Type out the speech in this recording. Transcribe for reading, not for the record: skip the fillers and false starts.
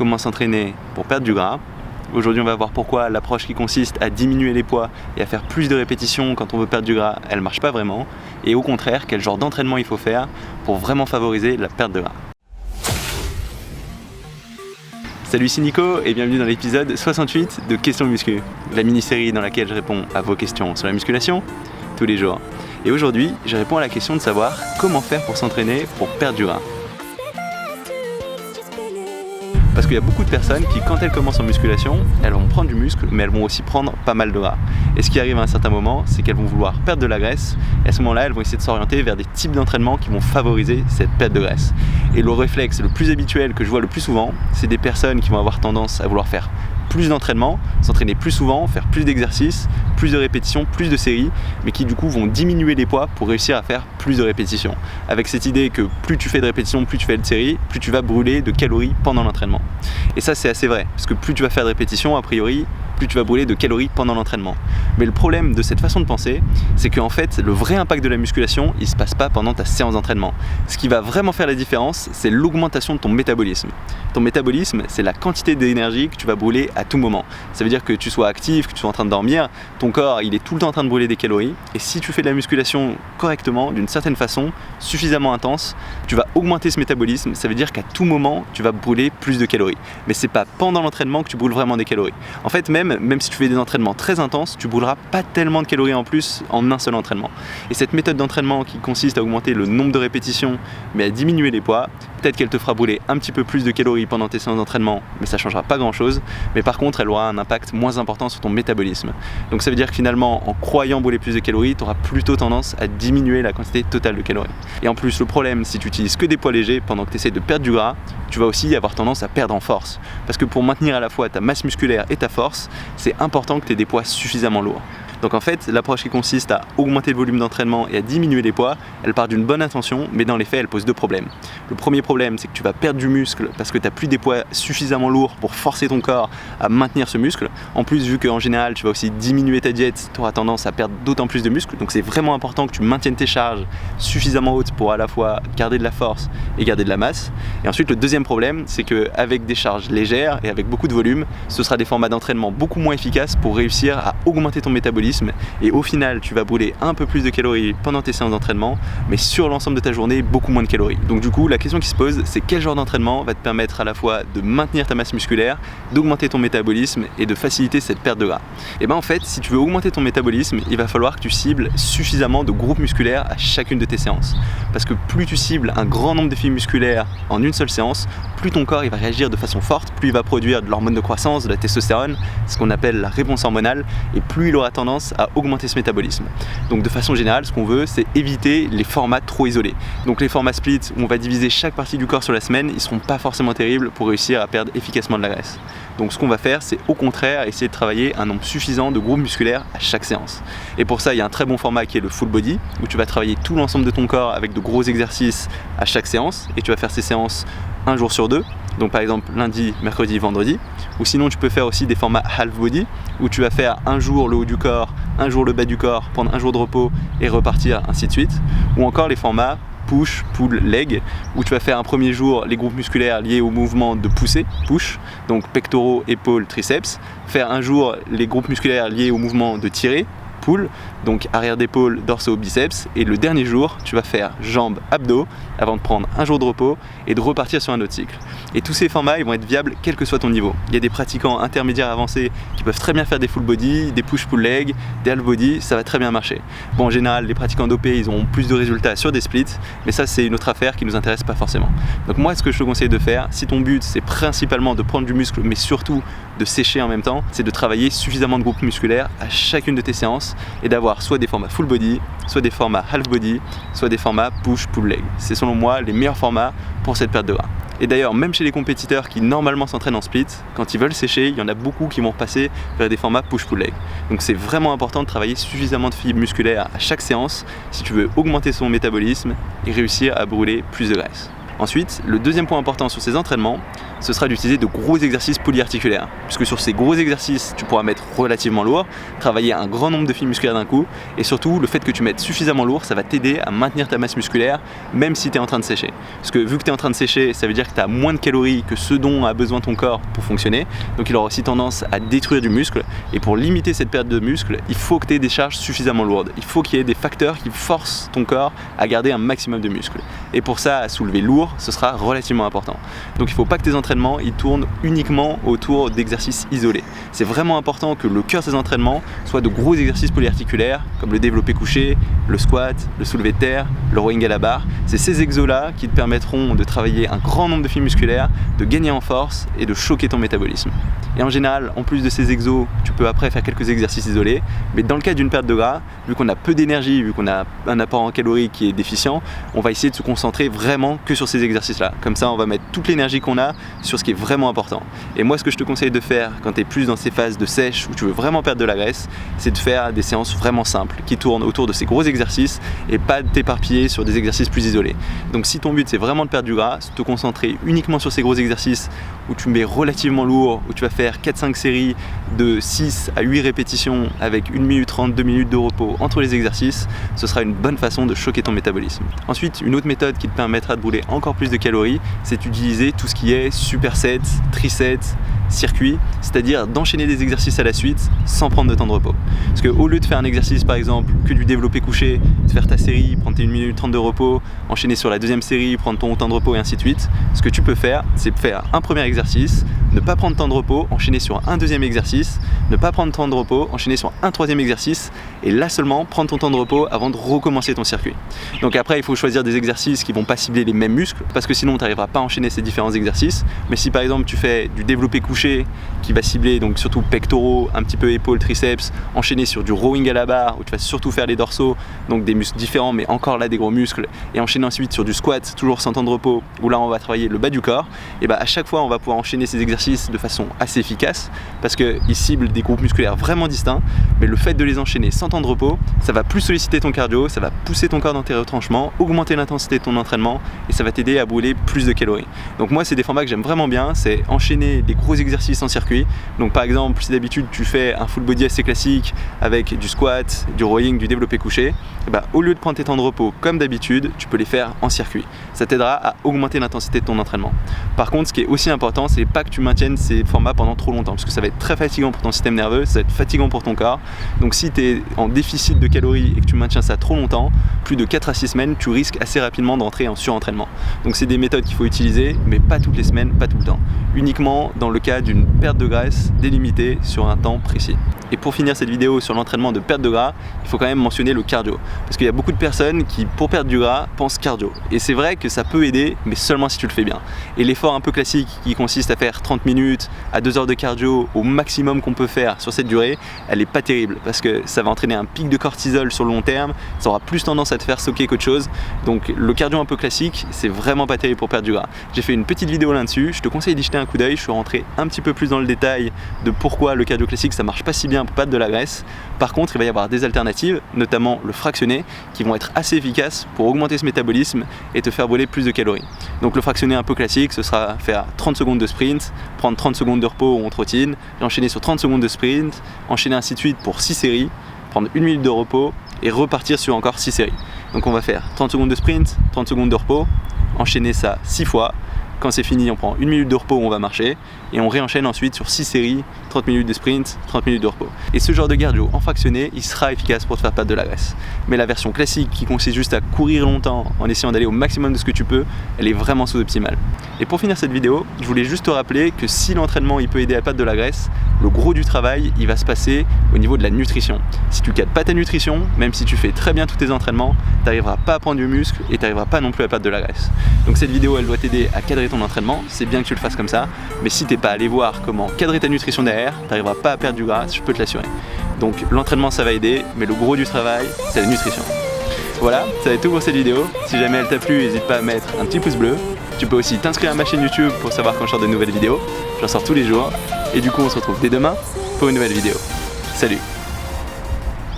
comment s'entraîner pour perdre du gras. Aujourd'hui, on va voir pourquoi l'approche qui consiste à diminuer les poids et à faire plus de répétitions quand on veut perdre du gras, elle ne marche pas vraiment. Et au contraire, quel genre d'entraînement il faut faire pour vraiment favoriser la perte de gras. Salut, c'est Nico et bienvenue dans l'épisode 68 de Questions Muscu, la mini-série dans laquelle je réponds à vos questions sur la musculation tous les jours. Et aujourd'hui, je réponds à la question de savoir comment faire pour s'entraîner pour perdre du gras. Parce qu'il y a beaucoup de personnes qui, quand elles commencent en musculation, elles vont prendre du muscle, mais elles vont aussi prendre pas mal de gras. Et ce qui arrive à un certain moment, c'est qu'elles vont vouloir perdre de la graisse, et à ce moment-là, elles vont essayer de s'orienter vers des types d'entraînement qui vont favoriser cette perte de graisse. Et le réflexe le plus habituel que je vois le plus souvent, c'est des personnes qui vont avoir tendance à vouloir faire plus d'entraînement, s'entraîner plus souvent, faire plus d'exercices, plus de répétitions, plus de séries, mais qui du coup vont diminuer les poids pour réussir à faire plus de répétitions. Avec cette idée que plus tu fais de répétitions, plus tu fais de séries, plus tu vas brûler de calories pendant l'entraînement. Et ça c'est assez vrai, parce que plus tu vas faire de répétitions, a priori, plus tu vas brûler de calories pendant l'entraînement. Mais le problème de cette façon de penser, c'est qu'en fait, le vrai impact de la musculation, il ne se passe pas pendant ta séance d'entraînement. Ce qui va vraiment faire la différence, c'est l'augmentation de ton métabolisme. Ton métabolisme, c'est la quantité d'énergie que tu vas brûler à tout moment. Ça veut dire que tu sois actif, que tu sois en train de dormir, ton corps, il est tout le temps en train de brûler des calories. Et si tu fais de la musculation correctement, d'une certaine façon, suffisamment intense, tu vas augmenter ce métabolisme. Ça veut dire qu'à tout moment, tu vas brûler plus de calories. Mais c'est pas pendant l'entraînement que tu brûles vraiment des calories. En fait, même si tu fais des entraînements très intenses, tu brûleras pas tellement de calories en plus en un seul entraînement. Et cette méthode d'entraînement qui consiste à augmenter le nombre de répétitions, mais à diminuer les poids, peut-être qu'elle te fera brûler un petit peu plus de calories pendant tes séances d'entraînement, mais ça changera pas grand chose. Mais par contre, elle aura un impact moins important sur ton métabolisme. Donc ça veut dire que finalement, en croyant brûler plus de calories, tu auras plutôt tendance à diminuer la quantité totale de calories. Et en plus, le problème, si tu utilises que des poids légers pendant que tu essaies de perdre du gras, tu vas aussi avoir tendance à perdre en force. Parce que pour maintenir à la fois ta masse musculaire et ta force, c'est important que tu aies des poids suffisamment lourds. Donc en fait, l'approche qui consiste à augmenter le volume d'entraînement et à diminuer les poids, elle part d'une bonne intention, mais dans les faits, elle pose deux problèmes. Le premier problème, c'est que tu vas perdre du muscle parce que tu n'as plus des poids suffisamment lourds pour forcer ton corps à maintenir ce muscle. En plus, vu qu'en général, tu vas aussi diminuer ta diète, tu auras tendance à perdre d'autant plus de muscle. Donc c'est vraiment important que tu maintiennes tes charges suffisamment hautes pour à la fois garder de la force et garder de la masse. Et ensuite, le deuxième problème, c'est qu'avec des charges légères et avec beaucoup de volume, ce sera des formats d'entraînement beaucoup moins efficaces pour réussir à augmenter ton métabolisme. Et au final, tu vas brûler un peu plus de calories pendant tes séances d'entraînement, mais sur l'ensemble de ta journée, beaucoup moins de calories. Donc du coup, la question qui se pose, c'est quel genre d'entraînement va te permettre à la fois de maintenir ta masse musculaire, d'augmenter ton métabolisme et de faciliter cette perte de gras. Et bien en fait, si tu veux augmenter ton métabolisme, il va falloir que tu cibles suffisamment de groupes musculaires à chacune de tes séances. Parce que plus tu cibles un grand nombre de fibres musculaires en une seule séance, plus ton corps il va réagir de façon forte, plus il va produire de l'hormone de croissance, de la testostérone, ce qu'on appelle la réponse hormonale, et plus il aura tendance à augmenter ce métabolisme. Donc de façon générale, ce qu'on veut, c'est éviter les formats trop isolés. Donc les formats split où on va diviser chaque partie du corps sur la semaine, ils ne seront pas forcément terribles pour réussir à perdre efficacement de la graisse. Donc ce qu'on va faire, c'est au contraire essayer de travailler un nombre suffisant de groupes musculaires à chaque séance. Et pour ça, il y a un très bon format qui est le full body, où tu vas travailler tout l'ensemble de ton corps avec de gros exercices à chaque séance, et tu vas faire ces séances un jour sur deux, donc par exemple lundi, mercredi, vendredi. Ou sinon tu peux faire aussi des formats half body, où tu vas faire un jour le haut du corps, un jour le bas du corps, prendre un jour de repos et repartir, ainsi de suite. Ou encore les formats push, pull, leg, où tu vas faire un premier jour les groupes musculaires liés au mouvement de pousser, push, donc pectoraux, épaules, triceps. Faire un jour les groupes musculaires liés au mouvement de tirer, pull, donc arrière d'épaule, dorsaux, biceps. Et le dernier jour, tu vas faire jambes, abdos, avant de prendre un jour de repos et de repartir sur un autre cycle. Et tous ces formats, ils vont être viables quel que soit ton niveau. Il y a des pratiquants intermédiaires avancés qui peuvent très bien faire des full body, des push pull leg, des half body, ça va très bien marcher. Bon, en général, les pratiquants dopés, ils ont plus de résultats sur des splits, mais ça, c'est une autre affaire qui nous intéresse pas forcément. Donc moi, ce que je te conseille de faire, si ton but, c'est principalement de prendre du muscle, mais surtout de sécher en même temps, c'est de travailler suffisamment de groupes musculaires à chacune de tes séances et d'avoir soit des formats full body, soit des formats half body, soit des formats push pull leg. C'est selon moi les meilleurs formats pour cette perte de gras. Et d'ailleurs, même chez les compétiteurs qui normalement s'entraînent en split, quand ils veulent sécher, il y en a beaucoup qui vont passer vers des formats push-pull leg. Donc c'est vraiment important de travailler suffisamment de fibres musculaires à chaque séance si tu veux augmenter son métabolisme et réussir à brûler plus de graisse. Ensuite, le deuxième point important sur ces entraînements, ce sera d'utiliser de gros exercices polyarticulaires. Puisque sur ces gros exercices, tu pourras mettre relativement lourd, travailler un grand nombre de fibres musculaires d'un coup, et surtout, le fait que tu mettes suffisamment lourd, ça va t'aider à maintenir ta masse musculaire, même si tu es en train de sécher. Parce que vu que tu es en train de sécher, ça veut dire que tu as moins de calories que ce dont a besoin ton corps pour fonctionner, donc il aura aussi tendance à détruire du muscle, et pour limiter cette perte de muscle, il faut que tu aies des charges suffisamment lourdes. Il faut qu'il y ait des facteurs qui forcent ton corps à garder un maximum de muscle. Et pour ça, à soulever lourd, ce sera relativement important. Donc il ne faut pas que tes entraînements ils tournent uniquement autour d'exercices isolés. C'est vraiment important que le cœur de tes entraînements soit de gros exercices polyarticulaires, comme le développé couché, le squat, le soulevé de terre, le rowing à la barre. C'est ces exos-là qui te permettront de travailler un grand nombre de fibres musculaires, de gagner en force et de choquer ton métabolisme. Et en général, en plus de ces exos, tu peux après faire quelques exercices isolés, mais dans le cas d'une perte de gras, vu qu'on a peu d'énergie, vu qu'on a un apport en calories qui est déficient, on va essayer de se concentrer vraiment que sur ces exercices-là. Comme ça, on va mettre toute l'énergie qu'on a sur ce qui est vraiment important. Et moi, ce que je te conseille de faire quand tu es plus dans ces phases de sèche où tu veux vraiment perdre de la graisse, c'est de faire des séances vraiment simples qui tournent autour de ces gros exercices et pas de t'éparpiller sur des exercices plus isolés. Donc si ton but c'est vraiment de perdre du gras, te concentrer uniquement sur ces gros exercices où tu mets relativement lourd, où tu vas faire 4-5 séries de 6 à 8 répétitions avec 1 minute 30, 2 minutes de repos entre les exercices, ce sera une bonne façon de choquer ton métabolisme. Ensuite, une autre méthode qui te permettra de brûler encore plus de calories, c'est d'utiliser tout ce qui est superset, triset, circuit, c'est-à-dire d'enchaîner des exercices à la suite sans prendre de temps de repos. Parce qu'au lieu de faire un exercice par exemple que du développé couché, de faire ta série, prendre tes 1 minute 30 de repos, enchaîner sur la deuxième série, prendre ton temps de repos et ainsi de suite, ce que tu peux faire, c'est faire un premier exercice, ne pas prendre de temps de repos, enchaîner sur un deuxième exercice, ne pas prendre de temps de repos, enchaîner sur un troisième exercice, et là seulement prendre ton temps de repos avant de recommencer ton circuit. Donc après, il faut choisir des exercices qui vont pas cibler les mêmes muscles, parce que sinon tu n'arriveras pas à enchaîner ces différents exercices. Mais si par exemple tu fais du développé couché qui va cibler donc surtout pectoraux, un petit peu épaules, triceps, enchaîner sur du rowing à la barre où tu vas surtout faire les dorsaux, donc des muscles différents mais encore là des gros muscles, et enchaîner ensuite sur du squat, toujours sans temps de repos, où là on va travailler le bas du corps, et à chaque fois on va pouvoir enchaîner ces exercices de façon assez efficace parce qu'ils ciblent des groupes musculaires vraiment distincts, mais le fait de les enchaîner sans temps de repos, ça va plus solliciter ton cardio, ça va pousser ton corps dans tes retranchements, augmenter l'intensité de ton entraînement et ça va t'aider à brûler plus de calories. Donc moi c'est des formats que j'aime vraiment bien, c'est enchaîner des gros exercices en circuit. Donc par exemple si d'habitude tu fais un full body assez classique avec du squat, du rowing, du développé couché, au lieu de prendre tes temps de repos comme d'habitude, tu peux les faire en circuit. Ça t'aidera à augmenter l'intensité de ton entraînement. Par contre, ce qui est aussi important, c'est pas que tu maintiennes ces formats pendant trop longtemps, parce que ça va être très fatigant pour ton système nerveux, ça va être fatigant pour ton corps. Donc si tu es en déficit de calories et que tu maintiens ça trop longtemps, plus de 4 à 6 semaines, tu risques assez rapidement d'entrer en surentraînement. Donc c'est des méthodes qu'il faut utiliser, mais pas toutes les semaines, pas tout le temps. Uniquement dans le cas d'une perte de graisse délimitée sur un temps précis. Et pour finir cette vidéo sur l'entraînement de perte de gras, il faut quand même mentionner le cardio. Parce qu'il y a beaucoup de personnes qui, pour perdre du gras, pensent cardio. Et c'est vrai que ça peut aider, mais seulement si tu le fais bien. Et l'effort un peu classique qui consiste à faire 30 minutes à 2 heures de cardio au maximum qu'on peut faire sur cette durée, elle n'est pas terrible. Parce que ça va entraîner un pic de cortisol sur le long terme, ça aura plus tendance à te faire soquer qu'autre chose. Donc le cardio un peu classique, c'est vraiment pas terrible pour perdre du gras. J'ai fait une petite vidéo là-dessus, je te conseille d'y jeter un coup d'œil, je suis rentré un petit peu plus dans le détail de pourquoi le cardio classique ça marche pas si bien pour perdre de la graisse. Par contre, il va y avoir des alternatives, notamment le fractionné, qui vont être assez efficaces pour augmenter ce métabolisme et te faire brûler plus de calories. Donc le fractionné un peu classique, ce sera faire 30 secondes de sprint, prendre 30 secondes de repos où on trottine, et enchaîner sur 30 secondes de sprint, enchaîner ainsi de suite pour 6 séries, prendre 1 minute de repos et repartir sur encore 6 séries. Donc on va faire 30 secondes de sprint, 30 secondes de repos, enchaîner ça 6 fois. Quand c'est fini, on prend 1 minute de repos où on va marcher et on réenchaîne ensuite sur 6 séries, 30 minutes de sprint, 30 minutes de repos. Et ce genre de cardio en fractionné, il sera efficace pour te faire perdre de la graisse. Mais la version classique qui consiste juste à courir longtemps en essayant d'aller au maximum de ce que tu peux, elle est vraiment sous-optimale. Et pour finir cette vidéo, je voulais juste te rappeler que si l'entraînement il peut aider à perdre de la graisse, le gros du travail il va se passer au niveau de la nutrition. Si tu cadres pas ta nutrition, même si tu fais très bien tous tes entraînements, tu n'arriveras pas à prendre du muscle et tu n'arriveras pas non plus à perdre de la graisse. Donc cette vidéo elle doit t'aider à cadrer ton entraînement, c'est bien que tu le fasses comme ça, mais si t'es pas allé voir comment cadrer ta nutrition derrière, t'arriveras pas à perdre du gras, je peux te l'assurer. Donc l'entraînement ça va aider, mais le gros du travail c'est la nutrition. Voilà, ça va être tout pour cette vidéo. Si jamais elle t'a plu, n'hésite pas à mettre un petit pouce bleu. Tu peux aussi t'inscrire à ma chaîne YouTube pour savoir quand je sors de nouvelles vidéos. J'en sors tous les jours. Et du coup on se retrouve dès demain pour une nouvelle vidéo. Salut!